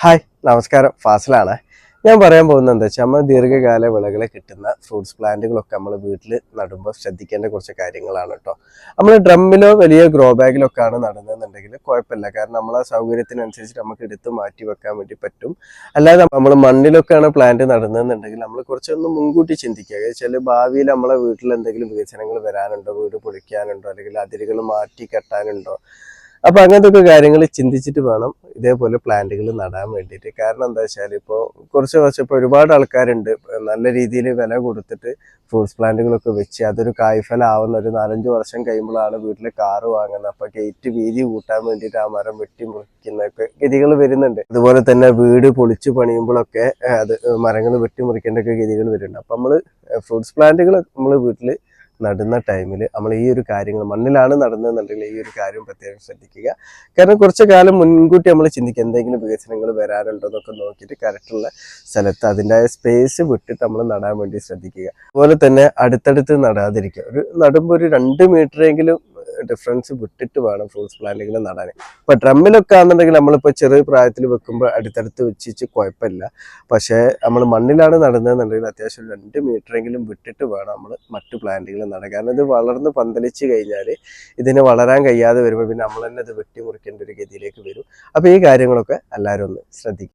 Hi നമസ്കാരം ഫാസിലാണ്. ഞാൻ പറയാൻ പോകുന്നത് എന്താ വെച്ചാൽ നമ്മൾ ദീർഘകാല വിളകളെ കിട്ടുന്ന ഫ്രൂട്ട്സ് പ്ലാന്റുകളൊക്കെ നമ്മൾ വീട്ടിൽ നടുമ്പോൾ ശ്രദ്ധിക്കേണ്ട കുറച്ച് കാര്യങ്ങളാണ് കേട്ടോ. നമ്മൾ ഡ്രമ്മിലോ വലിയ ഗ്രോ ബാഗിലോ ഒക്കെ ആണ് നടുന്നതെന്നുണ്ടെങ്കിൽ കുഴപ്പമില്ല, കാരണം നമ്മളെ സൗകര്യത്തിനനുസരിച്ച് നമുക്ക് എടുത്ത് മാറ്റി വെക്കാൻ വേണ്ടി പറ്റും. അല്ലാതെ നമ്മൾ മണ്ണിലൊക്കെയാണ് പ്ലാന്റ് നടുന്നതെന്നുണ്ടെങ്കിൽ നമ്മൾ കുറച്ചൊന്ന് മുൻകൂട്ടി ചിന്തിക്കുക. വെച്ചാൽ ഭാവിയിൽ നമ്മളെ വീട്ടിൽ എന്തെങ്കിലും വികസനങ്ങൾ വരാനുണ്ടോ, വീട് പൊളിക്കാനുണ്ടോ, അല്ലെങ്കിൽ അതിരുകൾ മാറ്റി കെട്ടാനുണ്ടോ. അപ്പൊ അങ്ങനത്തെ കാര്യങ്ങൾ ചിന്തിച്ചിട്ട് വേണം ഇതേപോലെ പ്ലാന്റുകൾ നടാൻ വേണ്ടിയിട്ട്. കാരണം എന്താ വെച്ചാൽ ഇപ്പോൾ കുറച്ച് വർഷം ഒരുപാട് ആൾക്കാരുണ്ട് നല്ല രീതിയിൽ വില കൊടുത്തിട്ട് ഫ്രൂട്ട്സ് പ്ലാന്റുകളൊക്കെ വെച്ച് അതൊരു കായ്ഫലം ആവുന്ന ഒരു 4-5 വർഷം കഴിയുമ്പോഴാണ് വീട്ടിൽ കാറ് വാങ്ങുന്നത്. അപ്പൊ ഗേറ്റ് വീതി കൂട്ടാൻ വേണ്ടിയിട്ട് ആ മരം വെട്ടി മുറിക്കുന്നൊക്കെ ഗതികൾ വരുന്നുണ്ട്. അതുപോലെ തന്നെ വീട് പൊളിച്ചു പണിയുമ്പോഴൊക്കെ അത് മരങ്ങൾ വെട്ടി മുറിക്കേണ്ട ഗതികൾ വരുന്നുണ്ട്. അപ്പൊ നമ്മള് ഫ്രൂട്ട്സ് പ്ലാന്റുകൾ നമ്മൾ വീട്ടിൽ നടുന്ന ടൈമിൽ നമ്മൾ ഈ ഒരു കാര്യങ്ങൾ മണ്ണിലാണ് നടുന്നതെന്നുണ്ടെങ്കിൽ ഈ ഒരു കാര്യം പ്രത്യേകം ശ്രദ്ധിക്കുക. കാരണം കുറച്ച് കാലം മുൻകൂട്ടി നമ്മൾ ചിന്തിക്കുക എന്തെങ്കിലും വികസനങ്ങൾ വരാറുണ്ടോ എന്നൊക്കെ നോക്കിയിട്ട് കറക്റ്റുള്ള സ്ഥലത്ത് അതിൻ്റെതായ സ്പേസ് വിട്ടിട്ട് നമ്മൾ നടാൻ വേണ്ടി ശ്രദ്ധിക്കുക. അതുപോലെ തന്നെ അടുത്തടുത്ത് നടാതിരിക്കുക. ഒരു നടുമ്പോൾ ഒരു 2 മീറ്ററെങ്കിലും ഡിഫറൻസ് വിട്ടിട്ട് വേണം ഫ്രൂട്ട്സ് പ്ലാന്റുകൾ നടാൻ. ഇപ്പൊ ഡ്രമ്മിലൊക്കെ ആണെന്നുണ്ടെങ്കിൽ നമ്മളിപ്പോൾ ചെറിയ പ്രായത്തിൽ വെക്കുമ്പോൾ അടുത്തടുത്ത് വെച്ചിട്ട് കുഴപ്പമില്ല. പക്ഷേ നമ്മൾ മണ്ണിലാണ് നടുന്നതെന്നുണ്ടെങ്കിൽ അത്യാവശ്യം 2 മീറ്ററെങ്കിലും വിട്ടിട്ട് വേണം നമ്മൾ മറ്റു പ്ലാന്റുകൾ നടാൻ. കാരണം ഇത് വളർന്ന് പന്തലിച്ച് കഴിഞ്ഞാൽ ഇതിന് വളരാൻ കഴിയാതെ വരുമ്പോൾ പിന്നെ നമ്മൾ തന്നെ ഇത് വെട്ടി മുറിക്കേണ്ട ഒരു ഗതിയിലേക്ക് വരും. അപ്പോൾ ഈ കാര്യങ്ങളൊക്കെ എല്ലാവരും ഒന്ന് ശ്രദ്ധിക്കും.